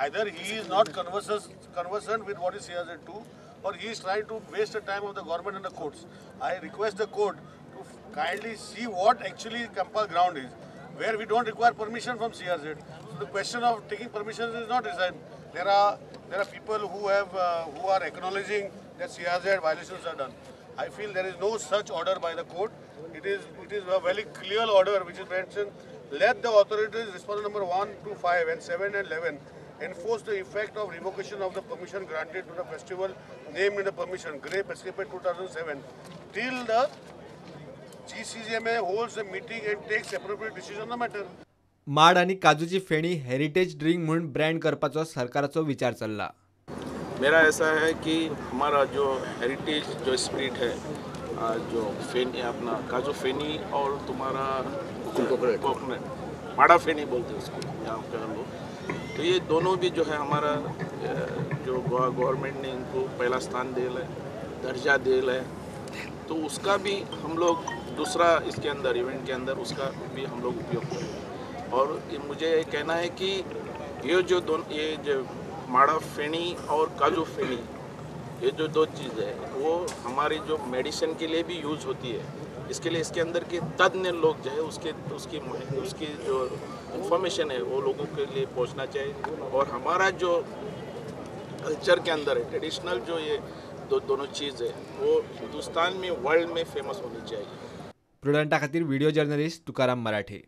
either he is not conversant with what is CRZ2, or he is trying to waste the time of the government and the courts. I request the court to kindly see what actually Kampal ground is, where we don't require permission from CRZ. So the question of taking permissions is not decided. There are people who are acknowledging that CRZ violations are done. I feel there is no such order by the court. It is a very clear order which is mentioned. Let the authorities, response number 1 to 5 and 7 and 11, enforce the effect of revocation of the permission granted to the festival named in the permission, Grape Escapade 2007, till the GCGMA holds a meeting and takes appropriate decision on the matter. माड आणि काजूची फेणी heritage drink म्हणून brand करपाचो सरकाराचो विचार चल्ला। मेरा ऐसा है कि हमारा जो हेरिटेज जो स्पिरिट है, जो फेनी अपना काजू फेनी और तुम्हारा कोकोनट माड़ा फेनी बोलते हैं उसको यहाँ पे लोग, तो ये दोनों भी जो है हमारा जो गवर्नमेंट ने इनको पहला स्थान दिया है, दर्जा दिया है, तो उसका भी हम लोग दूसरा इसके अंदर इवेंट के अंदर उसका भी हम लोग उपयोग करें। और मुझे ये कहना है कि ये जो माड़ा फेनी और काजू फेनी, ये जो दो चीज़ है वो हमारी जो मेडिसिन के लिए भी यूज़ होती है। इसके लिए इसके अंदर के तज्ञ लोग जो है उसकी जो इंफॉर्मेशन है वो लोगों के लिए पहुंचना चाहिए। और हमारा जो कल्चर के अंदर है ट्रेडिशनल जो ये दोनों चीज़ है वो हिंदुस्तान में वर्ल्ड में फेमस होनी चाहिए। प्रुडंटा खातीर व्हिडिओ जर्नलिस्ट तुकाराम मराठे।